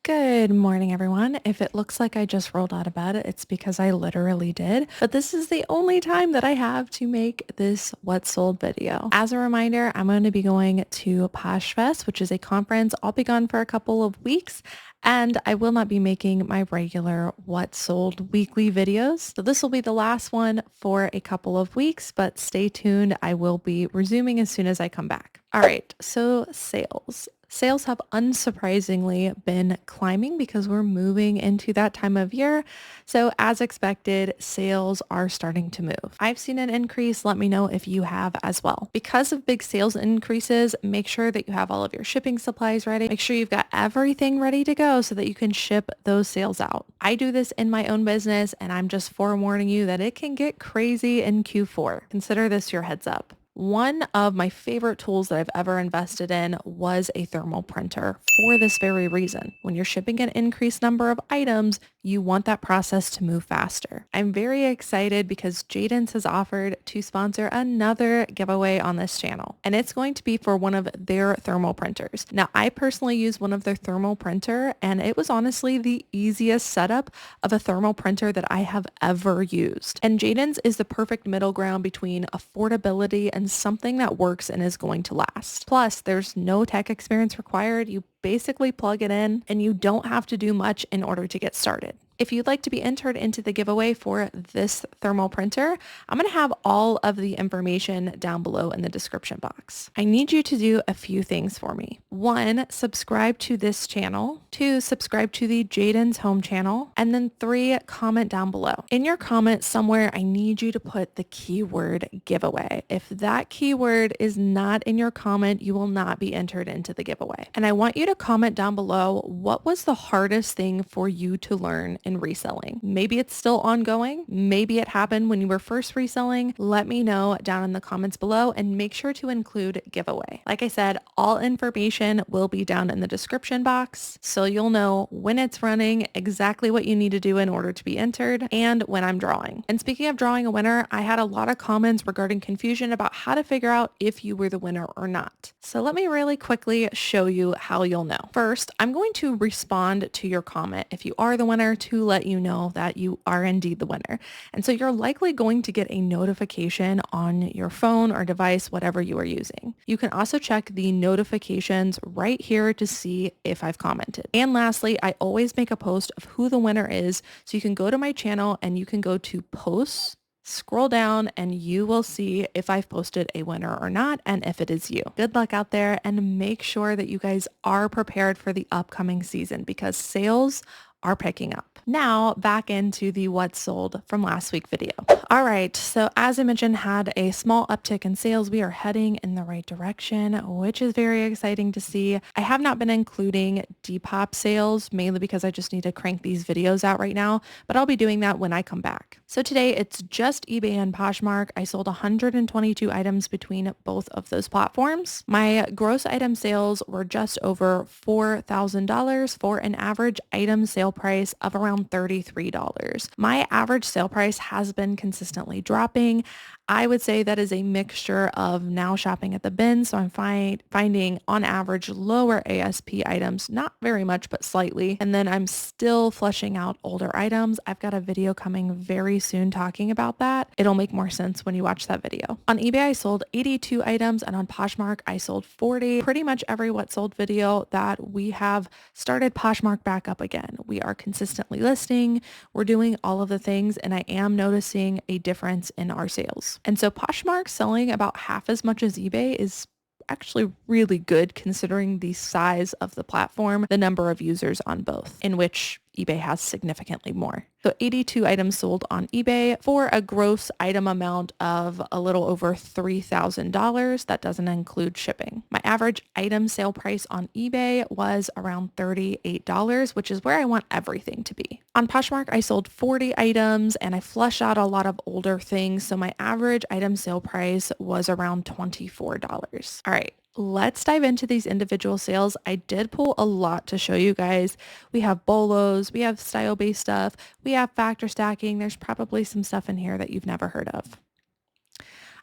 Good morning, everyone. If it looks like I just rolled out of bed, it's because I literally did. But this is the only time that I have to make this What Sold video. As a reminder, I'm going to be going to Posh Fest, which is a conference. I'll be gone for a couple of weeks, and I will not be making my regular What Sold weekly videos. So this will be the last one for a couple of weeks, but stay tuned. I will be resuming as soon as I come back. All right, so sales. Sales have unsurprisingly been climbing because we're moving into that time of year. So as expected, sales are starting to move. I've seen an increase. Let me know if you have as well. Because of big sales increases, make sure that you have all of your shipping supplies ready. Make sure you've got everything ready to go so that you can ship those sales out. I do this in my own business, and I'm just forewarning you that it can get crazy in Q4. Consider this your heads up. One of my favorite tools that I've ever invested in was a thermal printer for this very reason. When you're shipping an increased number of items, you want that process to move faster. I'm very excited because Jaden has offered to sponsor another giveaway on this channel, and it's going to be for one of their thermal printers. Now, I personally use one of their thermal printer, and it was honestly the easiest setup of a thermal printer that I have ever used. And Jaden's is the perfect middle ground between affordability and something that works and is going to last. Plus, there's no tech experience required. You basically plug it in and you don't have to do much in order to get started. If you'd like to be entered into the giveaway for this thermal printer, I'm going to have all of the information down below in the description box. I need you to do a few things for me. 1, subscribe to this channel. 2, subscribe to the Jaden's Home channel. And then 3, comment down below. In your comment somewhere, I need you to put the keyword giveaway. If that keyword is not in your comment, you will not be entered into the giveaway. And I want you to comment down below, what was the hardest thing for you to learn in reselling? Maybe it's still ongoing. Maybe it happened when you were first reselling. Let me know down in the comments below, and make sure to include giveaway. Like I said, all information will be down in the description box, so you'll know when it's running, exactly what you need to do in order to be entered, and when I'm drawing. And speaking of drawing a winner, I had a lot of comments regarding confusion about how to figure out if you were the winner or not. So let me really quickly show you how you'll know. First, I'm going to respond to your comment if you are the winner to let you know that you are indeed the winner. And so you're likely going to get a notification on your phone or device, whatever you are using. You can also check the notifications right here to see if I've commented. And lastly, I always make a post of who the winner is. So you can go to my channel and you can go to posts, scroll down, and you will see if I've posted a winner or not, and if it is you. Good luck out there, and make sure that you guys are prepared for the upcoming season because sales are picking up. Now back into the what sold from last week video. All right, so as I mentioned, had a small uptick in sales. We are heading in the right direction, which is very exciting to see. I have not been including Depop sales, mainly because I just need to crank these videos out right now, but I'll be doing that when I come back. So today it's just eBay and Poshmark. I sold 122 items between both of those platforms. My gross item sales were just over $4,000 for an average item sale price of around $33. My average sale price has been consistently dropping. I would say that is a mixture of now shopping at the bin, so I'm finding on average lower ASP items, not very much, but slightly. And then I'm still flushing out older items. I've got a video coming very soon talking about that. It'll make more sense when you watch that video. On eBay, I sold 82 items, and on Poshmark, I sold 40. Pretty much every what sold video that we have started Poshmark back up again. We are consistently listing. We're doing all of the things, and I am noticing a difference in our sales. And so Poshmark selling about half as much as eBay is actually really good considering the size of the platform, the number of users on both, in which eBay has significantly more. So 82 items sold on eBay for a gross item amount of a little over $3,000. That doesn't include shipping. My average item sale price on eBay was around $38, which is where I want everything to be. On Poshmark, I sold 40 items and I flushed out a lot of older things. So my average item sale price was around $24. All right. Let's dive into these individual sales. I did pull a lot to show you guys. We have bolos, we have style-based stuff, we have factor stacking. There's probably some stuff in here that you've never heard of.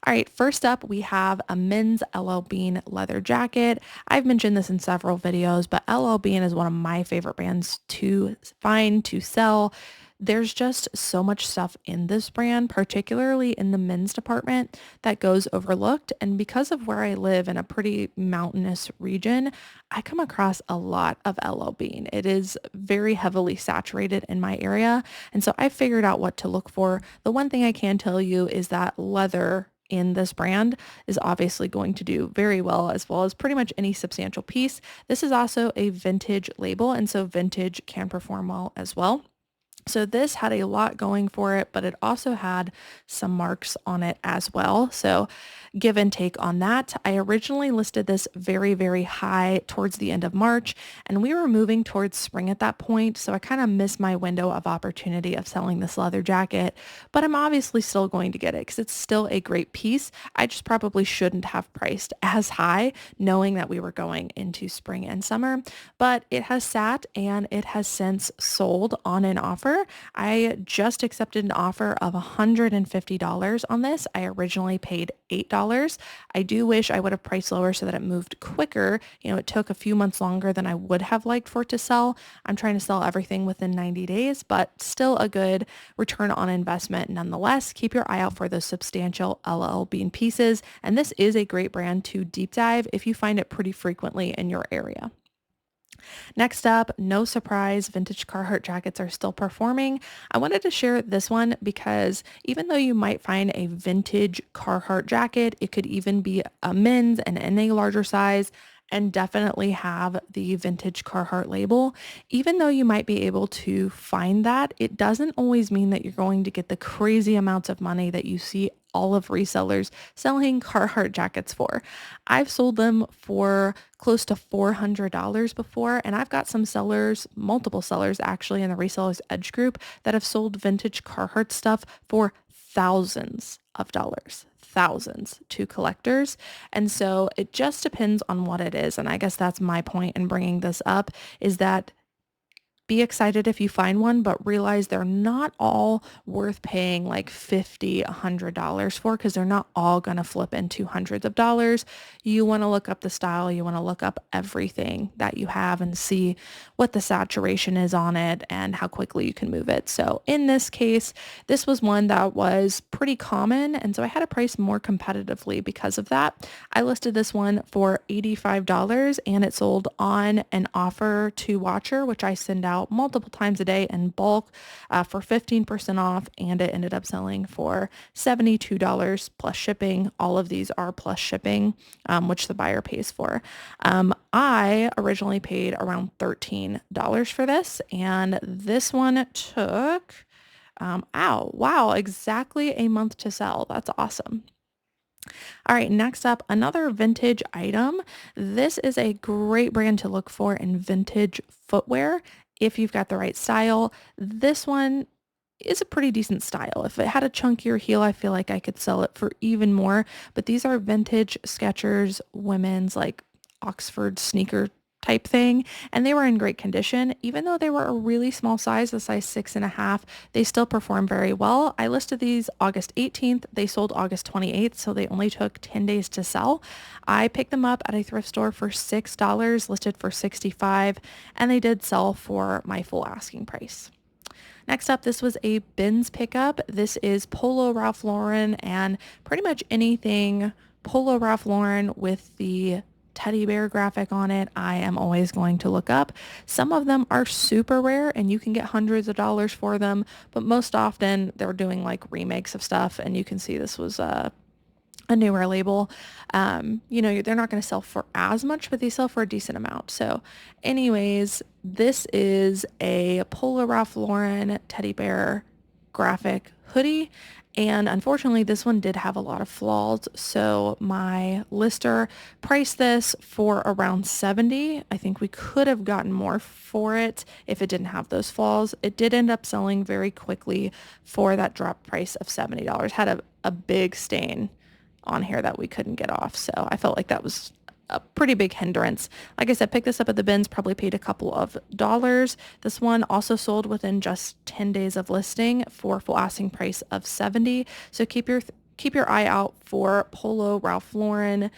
All right, first up, we have a men's LL Bean leather jacket. I've mentioned this in several videos, but LL Bean is one of my favorite brands to find, to sell. There's just so much stuff in this brand, particularly in the men's department, that goes overlooked. And because of where I live in a pretty mountainous region, I come across a lot of LL Bean. It is very heavily saturated in my area. And so I figured out what to look for. The one thing I can tell you is that leather in this brand is obviously going to do very well as pretty much any substantial piece. This is also a vintage label, and so vintage can perform well as well. So this had a lot going for it, but it also had some marks on it as well. So give and take on that. I originally listed this very, very high towards the end of March, and we were moving towards spring at that point. So I kind of missed my window of opportunity of selling this leather jacket, but I'm obviously still going to get it because it's still a great piece. I just probably shouldn't have priced as high knowing that we were going into spring and summer, but it has sat and it has since sold on an offer. I just accepted an offer of $150 on this. I originally paid $8. I do wish I would have priced lower so that it moved quicker. It took a few months longer than I would have liked for it to sell. I'm trying to sell everything within 90 days, but still a good return on investment nonetheless. Keep your eye out for those substantial LL Bean pieces. And this is a great brand to deep dive if you find it pretty frequently in your area. Next up, no surprise, vintage Carhartt jackets are still performing. I wanted to share this one because even though you might find a vintage Carhartt jacket, it could even be a men's and in a larger size and definitely have the vintage Carhartt label. Even though you might be able to find that, it doesn't always mean that you're going to get the crazy amounts of money that you see all of resellers selling Carhartt jackets for. I've sold them for close to $400 before, and I've got some sellers, multiple sellers actually in the Resellers Edge group that have sold vintage Carhartt stuff for thousands of dollars, thousands to collectors. And so it just depends on what it is. And I guess that's my point in bringing this up is that be excited if you find one, but realize they're not all worth paying like $50, $100 for because they're not all going to flip into hundreds of dollars. You want to look up the style. You want to look up everything that you have and see what the saturation is on it and how quickly you can move it. So in this case, this was one that was pretty common. And so I had to price more competitively because of that. I listed this one for $85 and it sold on an offer to Watcher, which I send out multiple times a day in bulk for 15% off, and it ended up selling for $72 plus shipping. All of these are plus shipping, which the buyer pays for. I originally paid around $13 for this, and this one took, exactly a month to sell. That's awesome. All right, next up, another vintage item. This is a great brand to look for in vintage footwear if you've got the right style. This one is a pretty decent style. If it had a chunkier heel, I feel like I could sell it for even more, but these are vintage Skechers women's like Oxford sneaker type thing, and they were in great condition. Even though they were a really small size, a size 6.5, they still perform very well. I listed these August 18th. They sold August 28th, so they only took 10 days to sell. I picked them up at a thrift store for $6, listed for $65, and they did sell for my full asking price. Next up, this was a bins pickup. This is Polo Ralph Lauren and pretty much anything Polo Ralph Lauren with the teddy bear graphic on it, I am always going to look up. Some of them are super rare and you can get hundreds of dollars for them, but most often they're doing like remakes of stuff, and you can see this was a newer label. They're not going to sell for as much, but they sell for a decent amount. So anyways, this is a Polo Ralph Lauren teddy bear graphic hoodie. And unfortunately, this one did have a lot of flaws. So my lister priced this for around $70. I think we could have gotten more for it if it didn't have those flaws. It did end up selling very quickly for that drop price of $70. Had a big stain on here that we couldn't get off. So I felt like that was a pretty big hindrance. Like I said, picked this up at the bins, probably paid a couple of dollars. This one also sold within just 10 days of listing for full asking price of $70. So keep your keep your eye out for Polo, Ralph Lauren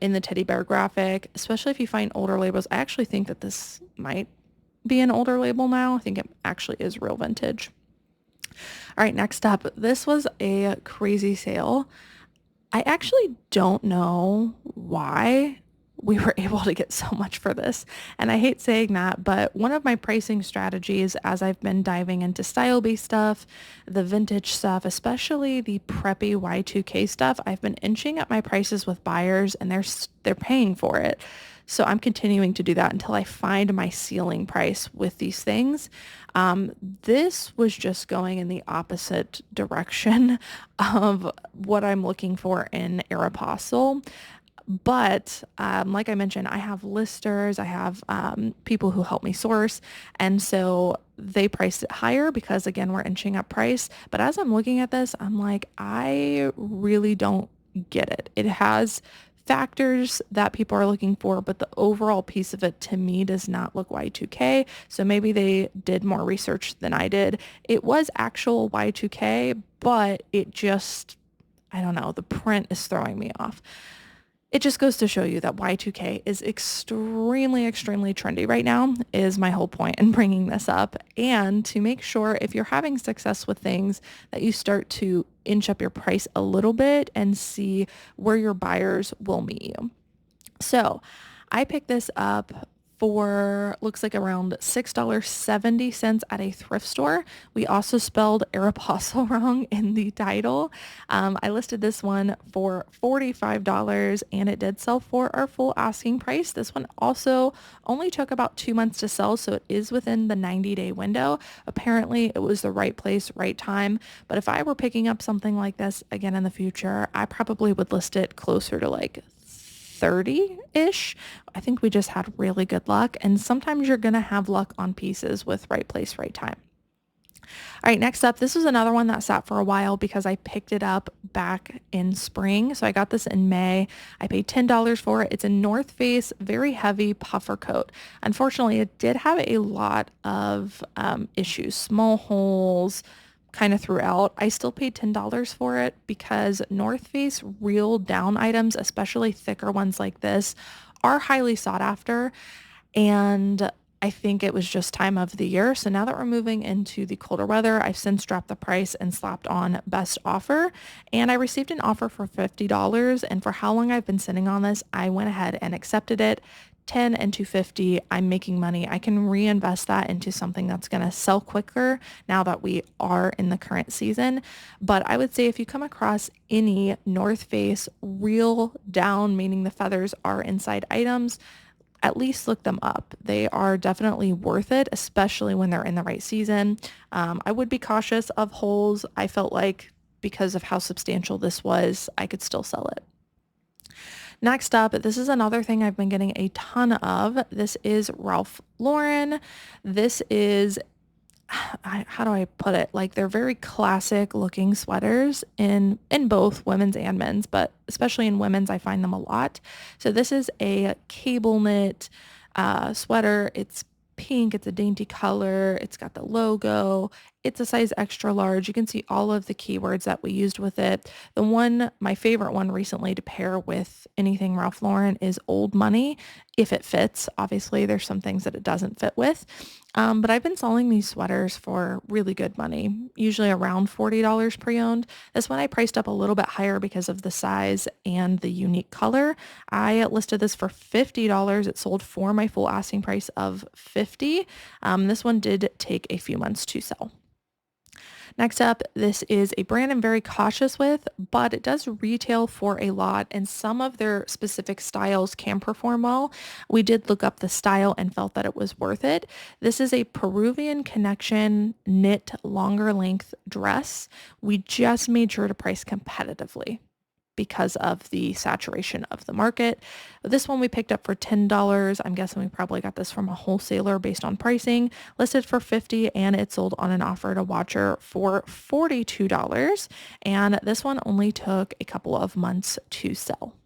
in the teddy bear graphic, especially if you find older labels. I actually think that this might be an older label now. I think it actually is real vintage. All right, next up, this was a crazy sale. I actually don't know why we were able to get so much for this. And I hate saying that, but one of my pricing strategies as I've been diving into style-based stuff, the vintage stuff, especially the preppy Y2K stuff, I've been inching up my prices with buyers and they're paying for it. So I'm continuing to do that until I find my ceiling price with these things. This was just going in the opposite direction of what I'm looking for in Aeropostale. But like I mentioned, I have listers, I have people who help me source. And so they priced it higher because, again, we're inching up price. But as I'm looking at this, I'm like, I really don't get it. It has factors that people are looking for, but the overall piece of it to me does not look Y2K. So maybe they did more research than I did. It was actual Y2K, but it just, I don't know, the print is throwing me off. It just goes to show you that Y2K is extremely, extremely trendy right now, is my whole point in bringing this up. And to make sure if you're having success with things that you start to inch up your price a little bit and see where your buyers will meet you. So I picked this up for looks like around $6.70 at a thrift store. We also spelled Aeropostale wrong in the title. I listed this one for $45 and it did sell for our full asking price. This one also only took about 2 months to sell, so it is within the 90-day window. Apparently it was the right place, right time. But if I were picking up something like this again in the future, I probably would list it closer to like 30-ish. I think we just had really good luck, and sometimes you're gonna have luck on pieces with right place, right time. All right, next up, this was another one that sat for a while because I picked it up back in spring. So I got this in May. I paid $10 for it. It's a North Face, very heavy puffer coat. Unfortunately, it did have a lot of issues, small holes, kind of throughout. I still paid $10 for it because North Face real down items, especially thicker ones like this, are highly sought after. And I think it was just time of the year. So now that we're moving into the colder weather, I've since dropped the price and slapped on best offer. And I received an offer for $50. And for how long I've been sitting on this, I went ahead and accepted it. 10 and 250, I'm making money. I can reinvest that into something that's going to sell quicker now that we are in the current season. But I would say if you come across any North Face real down, meaning the feathers are inside items, at least look them up. They are definitely worth it, especially when they're in the right season. I would be cautious of holes. I felt like because of how substantial this was, I could still sell it. Next up, this is another thing I've been getting a ton of. This is Ralph Lauren. This is, how do I put it? Like they're very classic looking sweaters in both women's and men's, but especially in women's, I find them a lot. So this is a cable knit sweater. It's pink. It's a dainty color. It's got the logo. It's a size extra large. You can see all of the keywords that we used with it. My favorite one recently to pair with anything Ralph Lauren is Old Money, if it fits. Obviously, there's some things that it doesn't fit with. But I've been selling these sweaters for really good money, usually around $40 pre-owned. This one I priced up a little bit higher because of the size and the unique color. I listed this for $50. It sold for my full asking price of $50. This one did take a few months to sell. Next up, this is a brand I'm very cautious with, but it does retail for a lot and some of their specific styles can perform well. We did look up the style and felt that it was worth it. This is a Peruvian Connection knit longer length dress. We just made sure to price competitively because of the saturation of the market. This one we picked up for $10. I'm guessing we probably got this from a wholesaler based on pricing. Listed for $50 and it sold on an offer to Watcher for $42. And this one only took a couple of months to sell.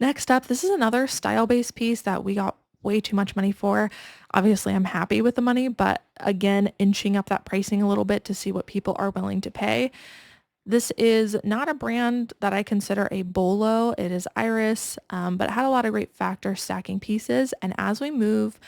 Next up, this is another style-based piece that we got way too much money for. Obviously, I'm happy with the money, but again, inching up that pricing a little bit to see what people are willing to pay. This is not a brand that I consider a bolo. It is Iris, but it had a lot of great factor stacking pieces. And as we move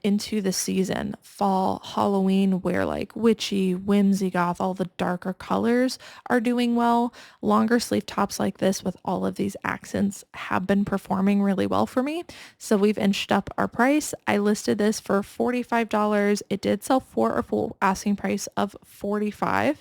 into the season, fall, Halloween, where like witchy, whimsy goth, all the darker colors are doing well. Longer sleeve tops like this with all of these accents have been performing really well for me. So we've inched up our price. I listed this for $45. It did sell for a full asking price of $45.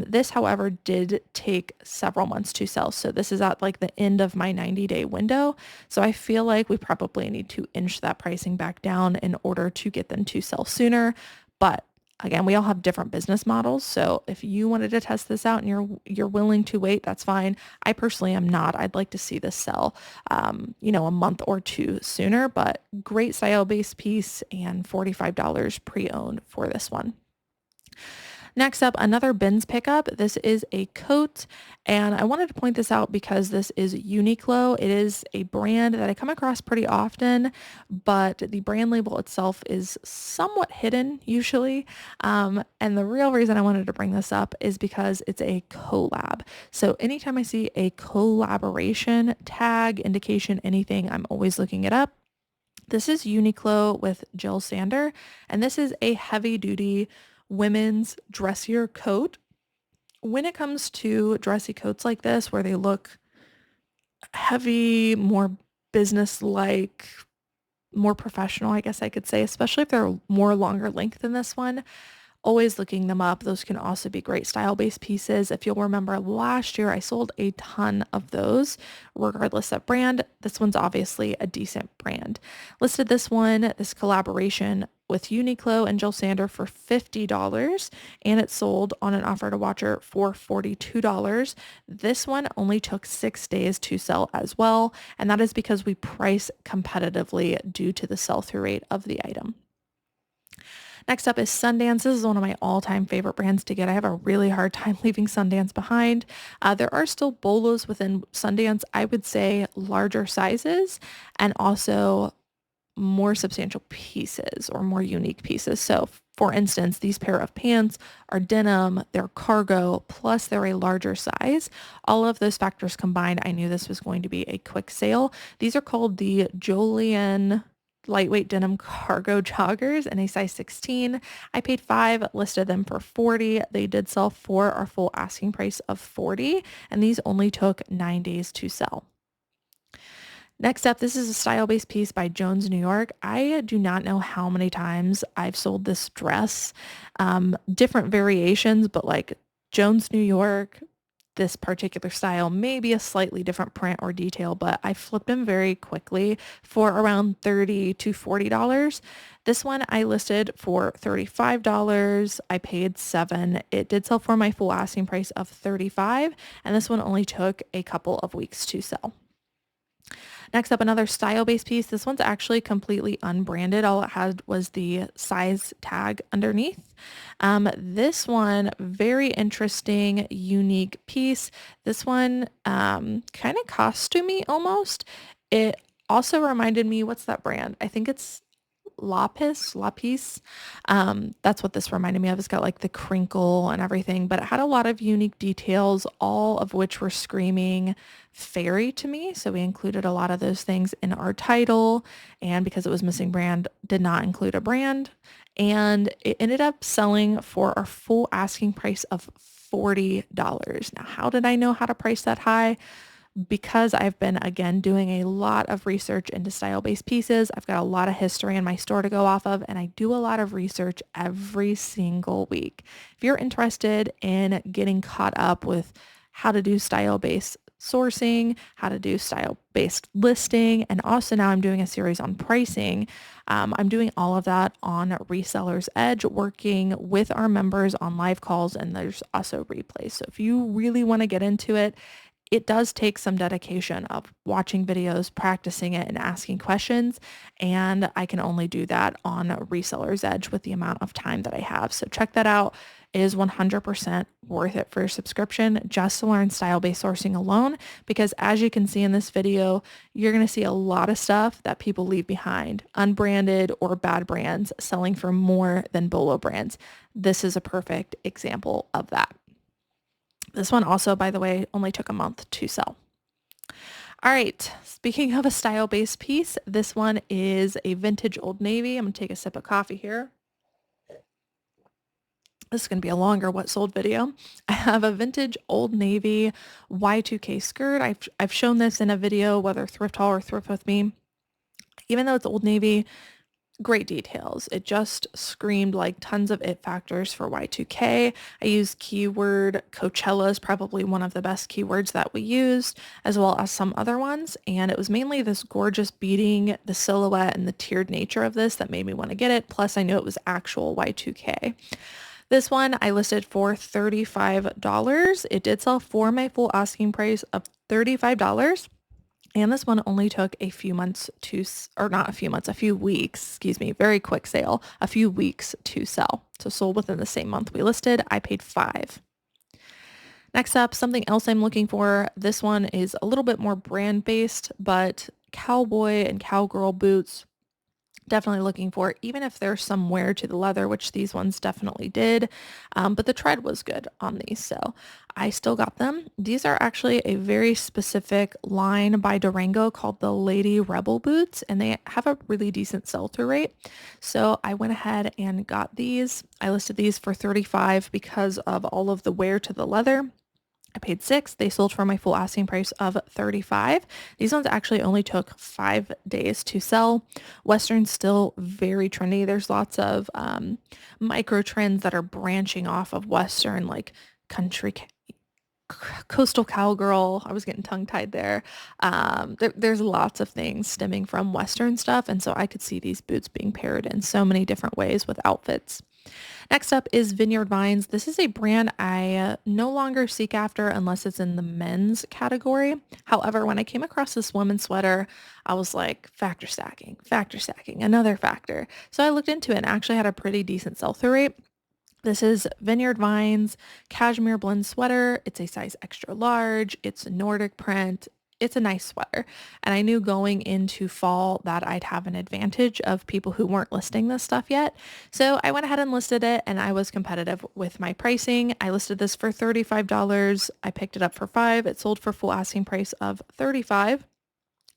This, however, did take several months to sell. So this is at like the end of my 90-day window. So I feel like we probably need to inch that pricing back down in order to get them to sell sooner. But again, we all have different business models. So if you wanted to test this out and you're willing to wait, that's fine. I personally am not. I'd like to see this sell, a month or two sooner, but great style-based piece and $45 pre-owned for this one. Next up, another bins pickup. This is a coat, and I wanted to point this out because this is Uniqlo. It is a brand that I come across pretty often, but the brand label itself is somewhat hidden usually. And the real reason I wanted to bring this up is because it's a collab. So anytime I see a collaboration tag, indication, anything, I'm always looking it up. This is Uniqlo with Jill Sander, and this is a heavy duty women's dressier coat. When it comes to dressy coats like this, where they look heavy, more business-like, more professional, I guess I could say, especially if they're more longer length than this one, always looking them up. Those can also be great style-based pieces. If you'll remember last year, I sold a ton of those, regardless of brand. This one's obviously a decent brand. Listed this collaboration with Uniqlo and Jill Sander for $50, and it sold on an offer to watcher for $42. This one only took 6 days to sell as well, and that is because we price competitively due to the sell-through rate of the item. Next up is Sundance. This is one of my all-time favorite brands to get. I have a really hard time leaving Sundance behind. There are still bolos within Sundance, I would say larger sizes, and also more substantial pieces or more unique pieces. So for instance, these pair of pants are denim, they're cargo, plus they're a larger size. All of those factors combined, I knew this was going to be a quick sale. These are called the Jolien lightweight denim cargo joggers in a size 16. I paid $5, listed them for $40. They did sell for our full asking price of $40, and these only took 9 days to sell. Next up, this is a style-based piece by Jones New York. I do not know how many times I've sold this dress, different variations, but like Jones New York, this particular style, maybe a slightly different print or detail, but I flipped them very quickly for around $30 to $40. This one I listed for $35. I paid $7. It did sell for my full asking price of $35, and this one only took a couple of weeks to sell. Next up, another style-based piece. This one's actually completely unbranded. All it had was the size tag underneath. This one, very interesting, unique piece. This one kind of costumey almost. It also reminded me, what's that brand? I think it's Lapis. That's what this reminded me of. It's got like the crinkle and everything, but it had a lot of unique details, all of which were screaming fairy to me. So we included a lot of those things in our title, and because it was missing brand, did not include a brand. And it ended up selling for our full asking price of $40. Now, how did I know how to price that high? Because I've been, again, doing a lot of research into style-based pieces. I've got a lot of history in my store to go off of, and I do a lot of research every single week. If you're interested in getting caught up with how to do style-based sourcing, how to do style-based listing, and also now I'm doing a series on pricing. I'm doing all of that on Reseller's Edge, working with our members on live calls, and there's also replays. So if you really want to get into it, it does take some dedication of watching videos, practicing it, and asking questions. And I can only do that on Reseller's Edge with the amount of time that I have. So check that out. It is 100% worth it for your subscription just to learn style-based sourcing alone. Because as you can see in this video, you're going to see a lot of stuff that people leave behind, unbranded or bad brands selling for more than bolo brands. This is a perfect example of that. This one also, by the way, only took a month to sell. All right, speaking of a style-based piece, this one is a vintage Old Navy. I'm gonna take a sip of coffee here. This is going to be a longer what sold video. I have a vintage Old Navy Y2K skirt. I've shown this in a video, whether thrift haul or thrift with me. Even though it's Old Navy, great details. It just screamed like tons of it factors for Y2K. I used keyword Coachella is probably one of the best keywords that we used, as well as some other ones. And it was mainly this gorgeous beading, the silhouette, and the tiered nature of this that made me want to get it. Plus, I knew it was actual Y2K. This one I listed for $35. It did sell for my full asking price of $35. And this one only took a few months or not a few months, a few weeks, excuse me, very quick sale, a few weeks to sell. So sold within the same month we listed. I paid $5. Next up, something else I'm looking for. This one is a little bit more brand based, but cowboy and cowgirl boots. Definitely looking for, even if there's some wear to the leather, which these ones definitely did, but the tread was good on these, so I still got them. These are actually a very specific line by Durango called the Lady Rebel boots, and they have a really decent sell-through rate. So I went ahead and got these. I listed these for $35 because of all of the wear to the leather. I paid $6. They sold for my full asking price of $35. These ones actually only took 5 days to sell. Western's still very trendy. There's lots of micro trends that are branching off of Western, like country, coastal cowgirl. I was getting tongue tied there. There's lots of things stemming from Western stuff. And so I could see these boots being paired in so many different ways with outfits. Next up is Vineyard Vines. This is a brand I no longer seek after unless it's in the men's category. However, when I came across this women's sweater, I was like, factor stacking, another factor. So I looked into it and actually had a pretty decent sell-through rate. This is Vineyard Vines cashmere blend sweater. It's a size extra large. It's Nordic print. It's a nice sweater. And I knew going into fall that I'd have an advantage of people who weren't listing this stuff yet. So I went ahead and listed it, and I was competitive with my pricing. I listed this for $35. I picked it up for $5. It sold for full asking price of $35.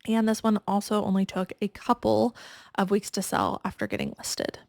And this one also only took a couple of weeks to sell after getting listed.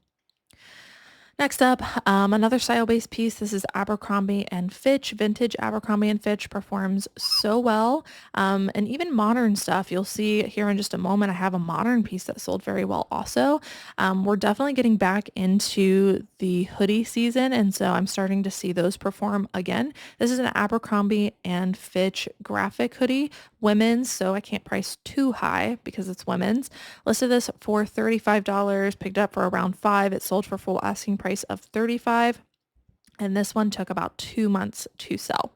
Next up, another style-based piece. This is Abercrombie and Fitch. Vintage Abercrombie and Fitch performs so well. And even modern stuff, you'll see here in just a moment, I have a modern piece that sold very well also. We're definitely getting back into the hoodie season, and so I'm starting to see those perform again. This is an Abercrombie and Fitch graphic hoodie, women's, so I can't price too high because it's women's. Listed this for $35, picked up for around $5. It sold for full asking price of $35, and this one took about 2 months to sell.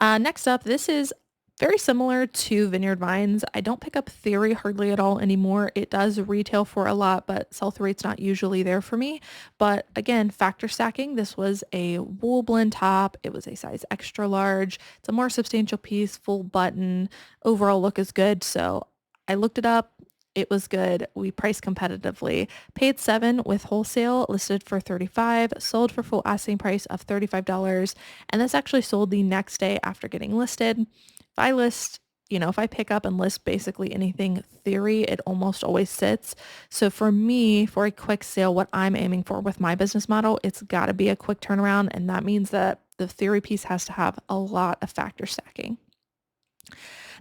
Next up, this is very similar to Vineyard Vines. I don't pick up Theory hardly at all anymore. It does retail for a lot, but sell-through rate's not usually there for me. But again, factor stacking, this was a wool blend top. It was a size extra large. It's a more substantial piece, full button. Overall look is good. So I looked it up. It was good. We priced competitively. Paid $7 with wholesale, listed for $35, sold for full asking price of $35. And this actually sold the next day after getting listed. If I list, if I pick up and list basically anything Theory, it almost always sits. So for me, for a quick sale, what I'm aiming for with my business model, it's got to be a quick turnaround. And that means that the Theory piece has to have a lot of factor stacking.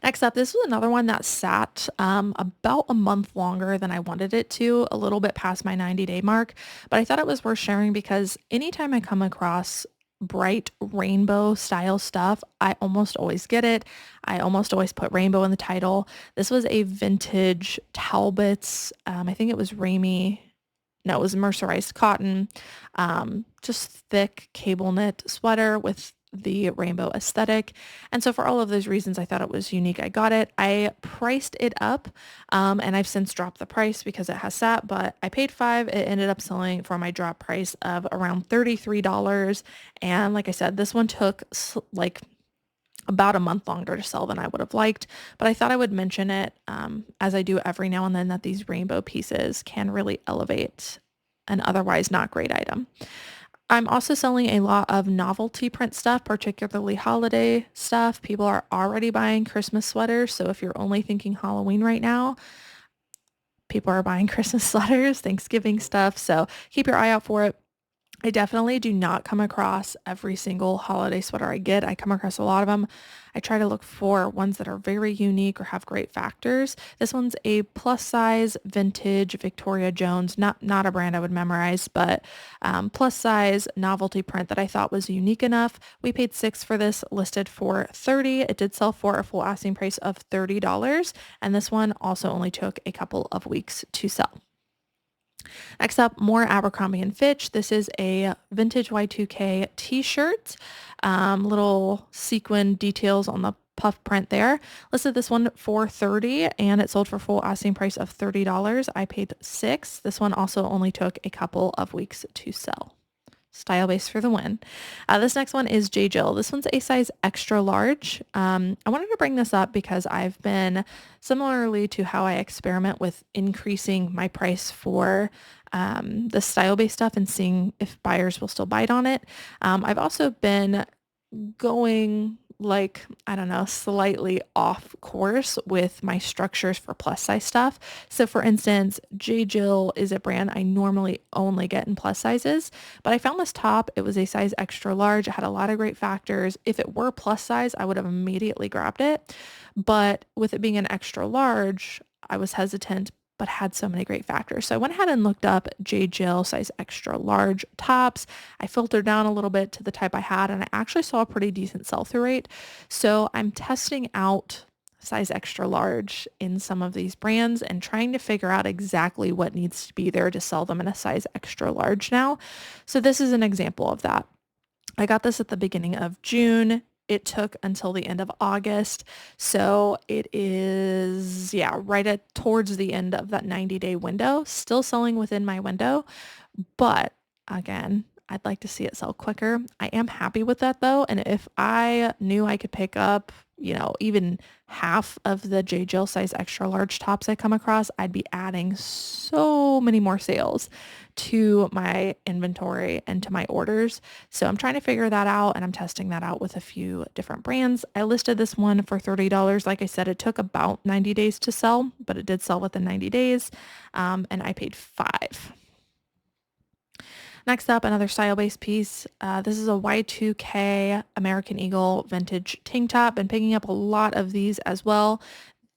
Next up, this was another one that sat about a month longer than I wanted it to, a little bit past my 90-day mark, but I thought it was worth sharing because anytime I come across bright rainbow style stuff, I almost always get it. I almost always put rainbow in the title. This was a vintage Talbot's, I think it was it was mercerized cotton, just thick cable knit sweater with the rainbow aesthetic. And so for all of those reasons, I thought it was unique. I got it. I priced it up, and I've since dropped the price because it has sat, but I paid $5. It ended up selling for my drop price of around $33. And like I said, this one took like about a month longer to sell than I would have liked, but I thought I would mention it, as I do every now and then, that these rainbow pieces can really elevate an otherwise not great item. I'm also selling a lot of novelty print stuff, particularly holiday stuff. People are already buying Christmas sweaters. So if you're only thinking Halloween right now, people are buying Christmas sweaters, Thanksgiving stuff. So keep your eye out for it. I definitely do not come across every single holiday sweater I get. I come across a lot of them. I try to look for ones that are very unique or have great factors. This one's a plus size vintage Victoria Jones, not a brand I would memorize, but plus size novelty print that I thought was unique enough. We paid $6 for this, listed for $30. It did sell for a full asking price of $30, and this one also only took a couple of weeks to sell. Next up, more Abercrombie & Fitch. This is a vintage Y2K t-shirt. Little sequin details on the puff print there. Listed this one for $30 and it sold for full asking price of $30. I paid $6. This one also only took a couple of weeks to sell. Style base for the win. This next one is J. Jill. This one's a size extra large. I wanted to bring this up because I've been, similarly to how I experiment with increasing my price for the style based stuff and seeing if buyers will still bite on it. I've also been going like, I don't know, slightly off course with my structures for plus size stuff. So for instance, J. Jill is a brand I normally only get in plus sizes, but I found this top. It was a size extra large. It had a lot of great factors. If it were plus size, I would have immediately grabbed it. But with it being an extra large, I was hesitant, but had so many great factors. So I went ahead and looked up J. Jill size extra large tops. I filtered down a little bit to the type I had, and I actually saw a pretty decent sell-through rate. So I'm testing out size extra large in some of these brands and trying to figure out exactly what needs to be there to sell them in a size extra large now. So this is an example of that. I got this at the beginning of June. It took until the end of August. So it is, right at towards the end of that 90-day window, still selling within my window. But again, I'd like to see it sell quicker. I am happy with that though. And if I knew I could pick up, even half of the J. Jill size extra large tops I come across, I'd be adding so many more sales to my inventory and to my orders. So I'm trying to figure that out, and I'm testing that out with a few different brands. I listed this one for $30. Like I said, it took about 90 days to sell, but it did sell within 90 days. And I paid $5. Next up, another style-based piece. This is a Y2K American Eagle vintage tank top. Been picking up a lot of these as well.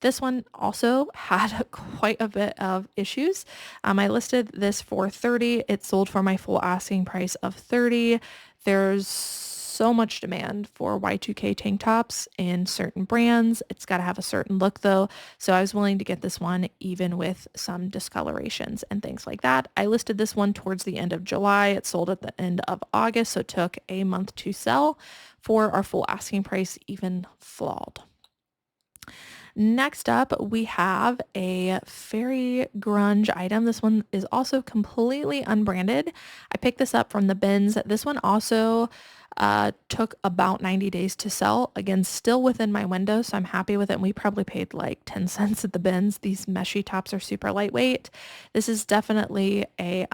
This one also had quite a bit of issues. I listed this for $30. It sold for my full asking price of $30. There's so much demand for Y2K tank tops in certain brands. It's got to have a certain look though. So I was willing to get this one even with some discolorations and things like that. I listed this one towards the end of July. It sold at the end of August. So it took a month to sell for our full asking price, even flawed. Next up, we have a fairy grunge item. This one is also completely unbranded. I picked this up from the bins. This one also took about 90 days to sell. Again, still within my window, so I'm happy with it. And we probably paid like 10 cents at the bins. These meshy tops are super lightweight. This is definitely a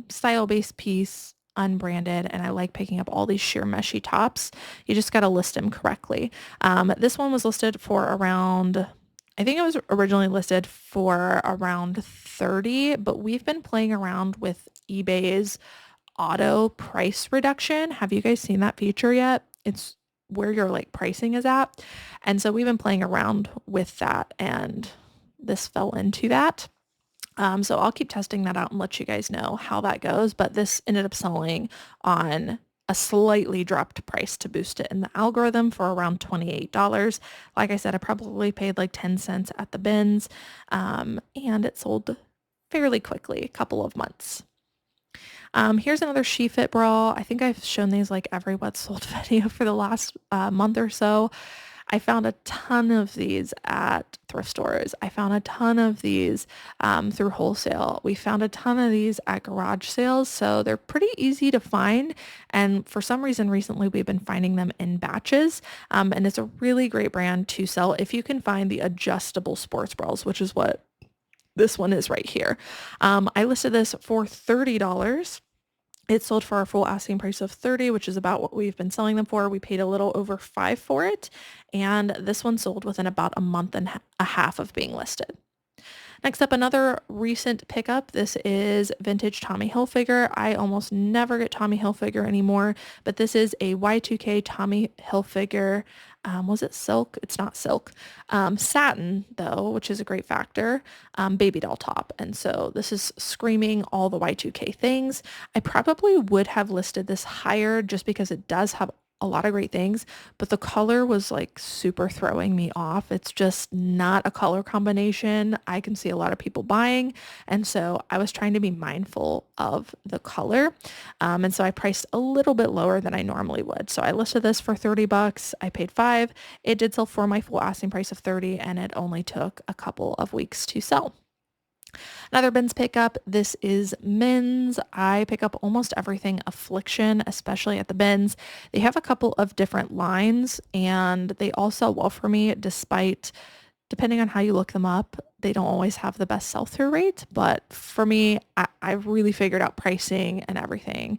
style-based piece, unbranded, and I like picking up all these sheer meshy tops. You just got to list them correctly. This one was listed for around, I think it was originally listed for around 30, but we've been playing around with eBay's auto price reduction. Have you guys seen that feature yet? It's where your like pricing is at. And so we've been playing around with that, and this fell into that. So I'll keep testing that out and let you guys know how that goes. But this ended up selling on a slightly dropped price to boost it in the algorithm for around $28. Like I said, I probably paid like 10 cents at the bins, and it sold fairly quickly, a couple of months. Here's another She Fit bra. I think I've shown these like every What's Sold video for the last month or so. I found a ton of these at thrift stores. I found a ton of these through wholesale. We found a ton of these at garage sales. So they're pretty easy to find. And for some reason recently, we've been finding them in batches. And it's a really great brand to sell if you can find the adjustable sports bras, which is what this one is right here. I listed this for $30. It sold for our full asking price of 30, which is about what we've been selling them for. We paid a little over 5 for it, and this one sold within about a month and a half of being listed. Next up, another recent pickup. This is vintage Tommy Hilfiger. I almost never get Tommy Hilfiger anymore, but this is a Y2K Tommy Hilfiger. Was it silk? It's not silk. Satin, though, which is a great factor. Baby doll top. And so this is screaming all the Y2K things. I probably would have listed this higher just because it does have a lot of great things, but the color was like super throwing me off. It's just not a color combination I can see a lot of people buying. And so I was trying to be mindful of the color. And so I priced a little bit lower than I normally would. So I listed this for 30 bucks. I paid 5. It did sell for my full asking price of 30, and it only took a couple of weeks to sell. Another bins pickup. This is men's. I pick up almost everything Affliction, especially at the bins. They have a couple of different lines, and they all sell well for me despite, depending on how you look them up, they don't always have the best sell-through rate. But for me, I really figured out pricing and everything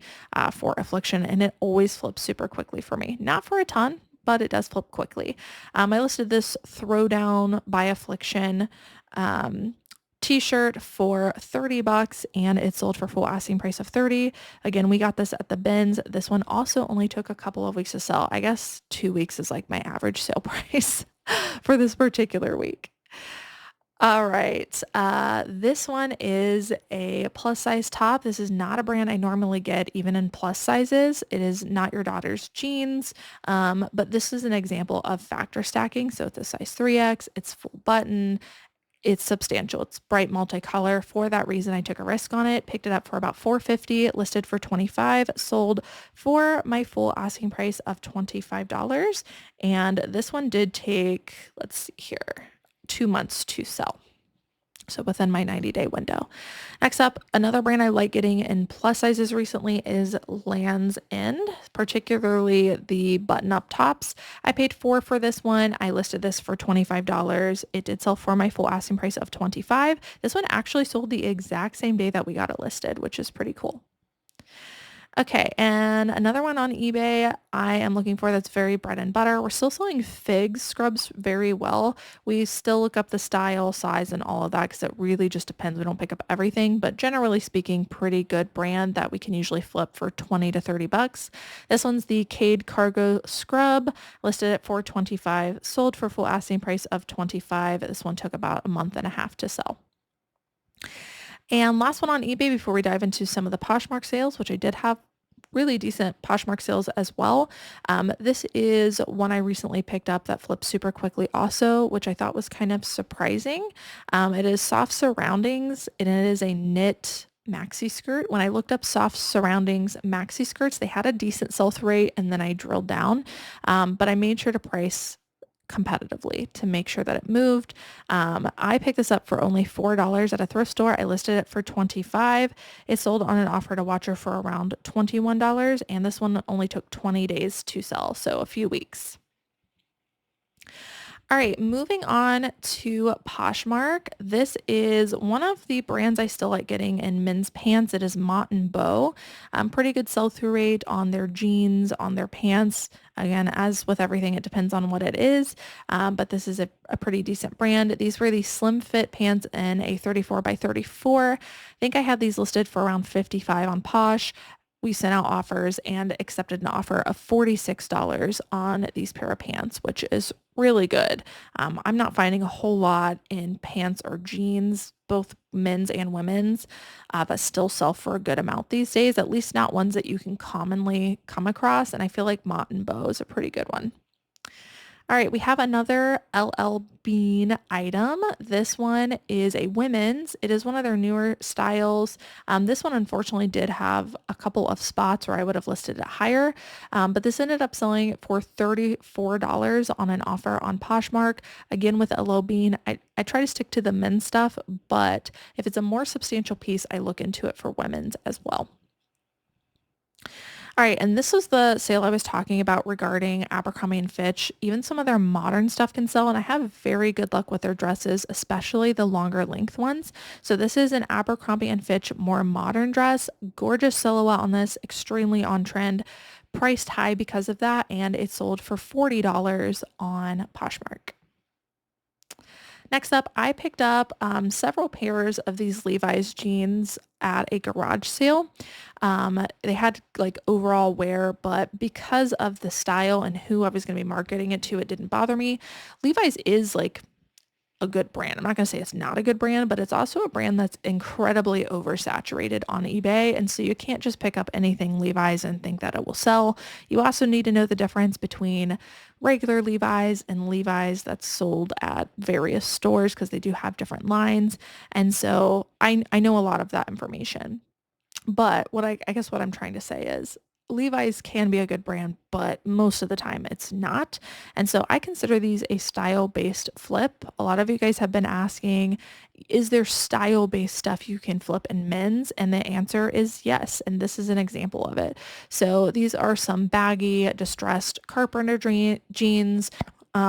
for Affliction, and it always flips super quickly for me. Not for a ton, but it does flip quickly. I listed this Throwdown by Affliction t-shirt for 30 bucks, and it sold for full asking price of 30. Again, we got this at the bins. This one also only took a couple of weeks to sell. I guess 2 weeks is like my average sale price for this particular week. All right. This one is a plus size top. This is not a brand I normally get even in plus sizes. It is Not Your Daughter's Jeans. But this is an example of factor stacking. So it's a size 3X, it's full button, it's substantial. It's bright multicolor. For that reason, I took a risk on it, picked it up for about $4.50, listed for $25, sold for my full asking price of $25. And this one did take, let's see here, 2 months to sell. So within my 90-day window. Next up, another brand I like getting in plus sizes recently is Land's End, particularly the button-up tops. I paid $4 for this one. I listed this for $25. It did sell for my full asking price of $25. This one actually sold the exact same day that we got it listed, which is pretty cool. Okay, and another one on eBay I am looking for that's very bread and butter. We're still selling fig scrubs very well. We still look up the style, size, and all of that because it really just depends. We don't pick up everything, but generally speaking, pretty good brand that we can usually flip for 20 to 30 bucks. This one's the Cade Cargo Scrub, listed at $4.25, sold for full asking price of $25. This one took about a month and a half to sell. And last one on eBay before we dive into some of the Poshmark sales, which I did have really decent Poshmark sales as well. This is one I recently picked up that flipped super quickly also, which I thought was kind of surprising. It is Soft Surroundings, and it is a knit maxi skirt. When I looked up Soft Surroundings maxi skirts, they had a decent sell-through rate, and then I drilled down. But I made sure to price competitively to make sure that it moved. I picked this up for only $4 at a thrift store. I listed it for $25. It sold on an offer to watcher for around $21, and this one only took 20 days to sell, so a few weeks. All right, moving on to Poshmark. This is one of the brands I still like getting in men's pants. It is Mott and Bow. Pretty good sell-through rate on their jeans, on their pants. Again, as with everything, it depends on what it is, but this is a pretty decent brand. These were the slim fit pants in a 34 by 34. I think I had these listed for around $55 on Posh. We sent out offers and accepted an offer of $46 on these pair of pants, which is really good. I'm not finding a whole lot in pants or jeans, both men's and women's, that still sell for a good amount these days, at least not ones that you can commonly come across. And I feel like Mott and Bow is a pretty good one. All right, we have another LL Bean item. This one is a women's. It is one of their newer styles. This one unfortunately did have a couple of spots where I would have listed it higher, but this ended up selling for $34 on an offer on Poshmark. Again, with LL Bean, I try to stick to the men's stuff, but if it's a more substantial piece, I look into it for women's as well. All right, and this was the sale I was talking about regarding Abercrombie and Fitch. Even some of their modern stuff can sell, and I have very good luck with their dresses, especially the longer length ones. So this is an Abercrombie and Fitch more modern dress. Gorgeous silhouette on this, extremely on trend, priced high because of that, and it sold for $40 on Poshmark. Next up, I picked up several pairs of these Levi's jeans at a garage sale. They had like overall wear, but because of the style and who I was going to be marketing it to, it didn't bother me. Levi's is like a good brand. I'm not going to say it's not a good brand, but it's also a brand that's incredibly oversaturated on eBay. And so you can't just pick up anything Levi's and think that it will sell. You also need to know the difference between regular Levi's and Levi's that's sold at various stores because they do have different lines. And so I know a lot of that information. But what I guess what I'm trying to say is Levi's can be a good brand, but most of the time it's not. And so I consider these a style-based flip. A lot of you guys have been asking, is there style-based stuff you can flip in men's? And the answer is yes. And this is an example of it. So these are some baggy, distressed carpenter jeans,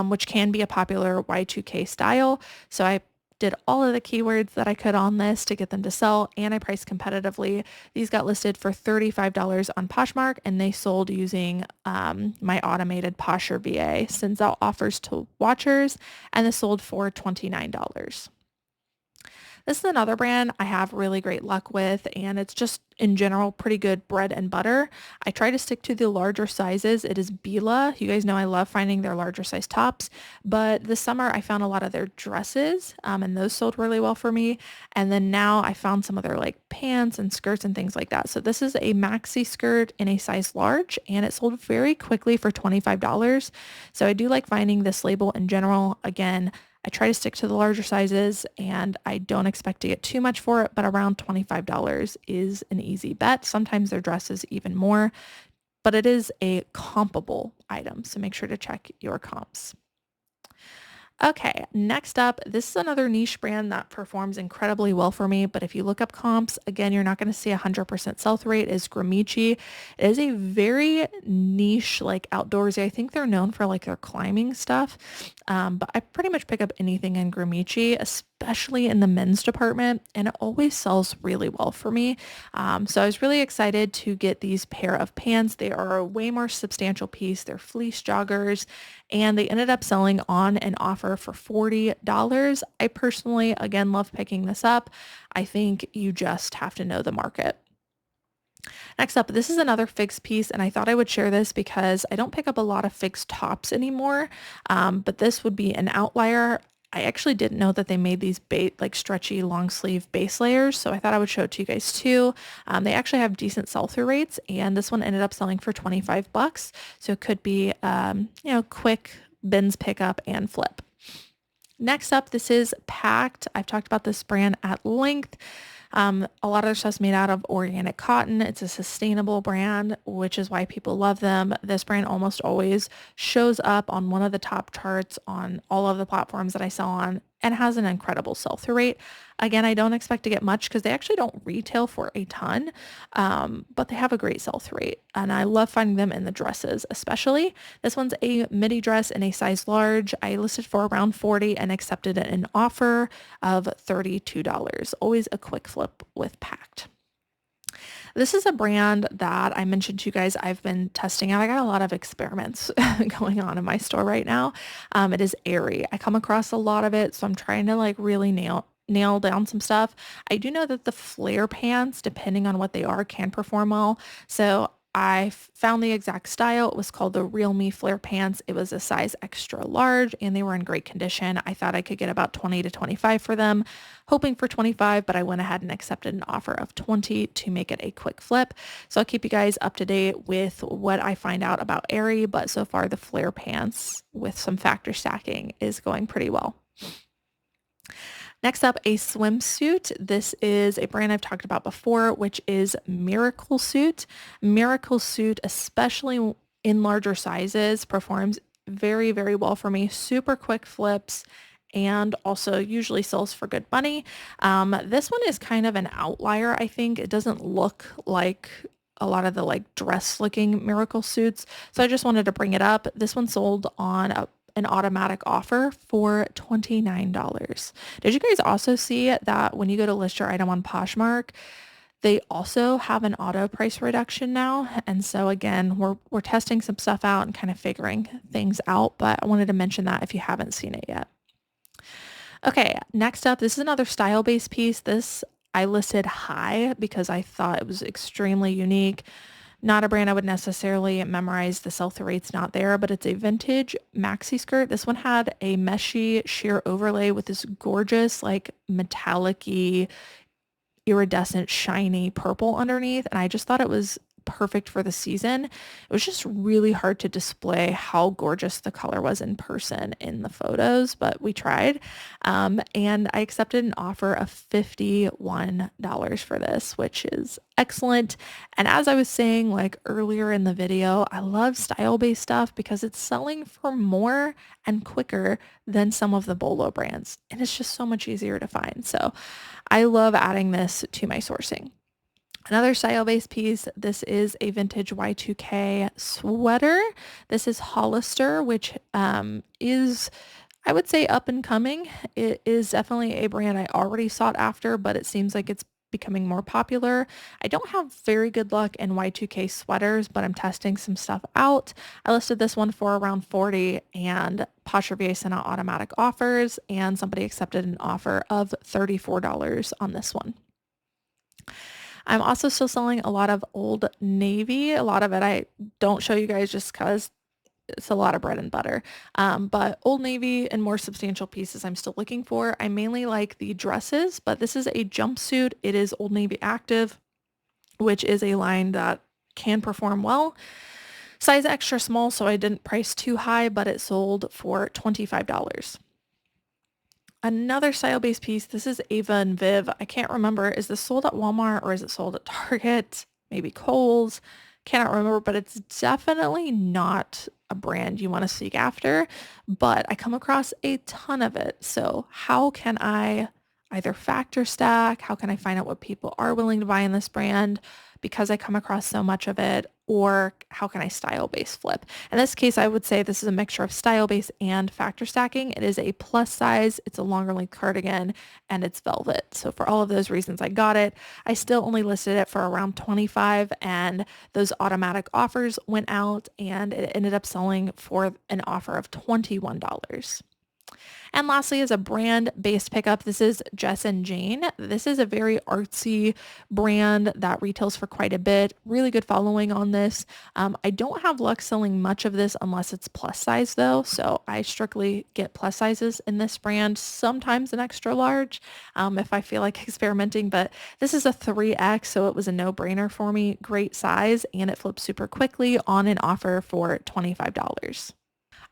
which can be a popular Y2K style. So I did all of the keywords that I could on this to get them to sell, and I priced competitively. These got listed for $35 on Poshmark, and they sold using my automated Posher VA, sends out offers to watchers, and this sold for $29. This is another brand I have really great luck with, and it's just in general pretty good bread and butter. I try to stick to the larger sizes. It is Bila. You guys know I love finding their larger size tops, but this summer I found a lot of their dresses, and those sold really well for me. And then now I found some of their like pants and skirts and things like that. So this is a maxi skirt in a size large, and it sold very quickly for $25. So I do like finding this label in general. Again, I try to stick to the larger sizes, and I don't expect to get too much for it, but around $25 is an easy bet. Sometimes their dresses even more, but it is a compable item, so make sure to check your comps. Okay, next up, this is another niche brand that performs incredibly well for me, but if you look up comps, again, you're not going to see 100% sell-through rate, is Gramici. It is a very niche, like outdoorsy. I think they're known for like their climbing stuff, but I pretty much pick up anything in Gramici, especially in the men's department, and it always sells really well for me. So I was really excited to get these pair of pants. They are a way more substantial piece. They're fleece joggers, and they ended up selling on an offer for $40. I personally, again, love picking this up. I think you just have to know the market. Next up, this is another Figs piece, and I thought I would share this because I don't pick up a lot of Figs tops anymore, but this would be an outlier. I actually didn't know that they made these like stretchy long sleeve base layers, so I thought I would show it to you guys too. They actually have decent sell-through rates, and this one ended up selling for 25 bucks, so it could be quick bins pickup and flip. Next up, this is Packed. I've talked about this brand at length. A lot of their stuff's made out of organic cotton. It's a sustainable brand, which is why people love them. This brand almost always shows up on one of the top charts on all of the platforms that I sell on and has an incredible sell-through rate. Again, I don't expect to get much because they actually don't retail for a ton, but they have a great sell-through rate. And I love finding them in the dresses, especially. This one's a midi dress in a size large. I listed for around $40 and accepted an offer of $32. Always a quick flip with Packed. This is a brand that I mentioned to you guys I've been testing out. I got a lot of experiments going on in my store right now. It is Aerie. I come across a lot of it, so I'm trying to like really nail down some stuff. I do know that the flare pants, depending on what they are, can perform well. So I found the exact style. It was called the Real Me Flare Pants. It was a size extra large, and they were in great condition. I thought I could get about 20 to 25 for them, hoping for 25, but I went ahead and accepted an offer of 20 to make it a quick flip. So I'll keep you guys up to date with what I find out about Aerie, but so far the flare pants with some factor stacking is going pretty well. Next up, a swimsuit. This is a brand I've talked about before, which is Miracle Suit. Miracle Suit, especially in larger sizes, performs very, very well for me. Super quick flips and also usually sells for good money. This one is kind of an outlier, I think. It doesn't look like a lot of the like dress looking miracle suits. So I just wanted to bring it up. This one sold on an automatic offer for $29. Did you guys also see that when you go to list your item on Poshmark, they also have an auto price reduction now? And so again, we're testing some stuff out and kind of figuring things out, but I wanted to mention that if you haven't seen it yet. Okay, next up, this is another style-based piece. This I listed high because I thought it was extremely unique. Not a brand I would necessarily memorize. The sell-through rate's not there, but it's a vintage maxi skirt. This one had a meshy sheer overlay with this gorgeous, like metallic-y, iridescent, shiny purple underneath. And I just thought it was perfect for the season. It was just really hard to display how gorgeous the color was in person in the photos, but we tried. And I accepted an offer of $51 for this, which is excellent. And as I was saying like earlier in the video, I love style-based stuff because it's selling for more and quicker than some of the Bolo brands. And it's just so much easier to find. So I love adding this to my sourcing. Another style-based piece, this is a vintage Y2K sweater. This is Hollister, which is, I would say, up and coming. It is definitely a brand I already sought after, but it seems like it's becoming more popular. I don't have very good luck in Y2K sweaters, but I'm testing some stuff out. I listed this one for around 40 and Posh Review sent out automatic offers and somebody accepted an offer of $34 on this one. I'm also still selling a lot of Old Navy. A lot of it I don't show you guys just because it's a lot of bread and butter. But Old Navy and more substantial pieces I'm still looking for. I mainly like the dresses, but this is a jumpsuit. It is Old Navy Active, which is a line that can perform well. Size extra small, so I didn't price too high, but it sold for $25. Another style-based piece, this is Ava and Viv. I can't remember, is this sold at Walmart or is it sold at Target? Maybe Kohl's? Cannot remember, but it's definitely not a brand you want to seek after, but I come across a ton of it. So how can I either factor stack? How can I find out what people are willing to buy in this brand because I come across so much of it? Or how can I style-based flip? In this case, I would say this is a mixture of style-based and factor stacking. It is a plus size, it's a longer length cardigan, and it's velvet. So for all of those reasons, I got it. I still only listed it for around 25 and those automatic offers went out and it ended up selling for an offer of $21. And lastly is a brand-based pickup. This is Jess and Jane. This is a very artsy brand that retails for quite a bit. Really good following on this. I don't have luck selling much of this unless it's plus size though. So I strictly get plus sizes in this brand, sometimes an extra large if I feel like experimenting, but this is a 3X, so it was a no-brainer for me. Great size and it flips super quickly on an offer for $25.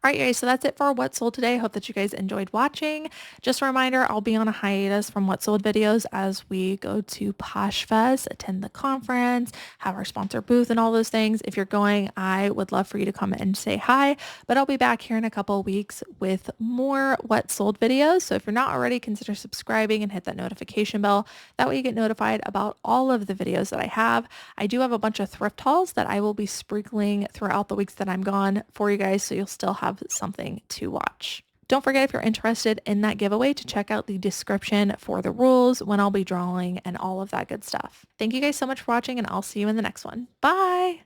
All right, guys, so that's it for What Sold today. Hope that you guys enjoyed watching. Just a reminder, I'll be on a hiatus from What Sold videos as we go to Posh Fest, attend the conference, have our sponsor booth and all those things. If you're going, I would love for you to come and say hi, but I'll be back here in a couple of weeks with more What Sold videos. So if you're not already, consider subscribing and hit that notification bell. That way you get notified about all of the videos that I have. I do have a bunch of thrift hauls that I will be sprinkling throughout the weeks that I'm gone for you guys, so you'll still have something to watch. Don't forget, if you're interested in that giveaway, to check out the description for the rules, when I'll be drawing, and all of that good stuff. Thank you guys so much for watching, and I'll see you in the next one. Bye!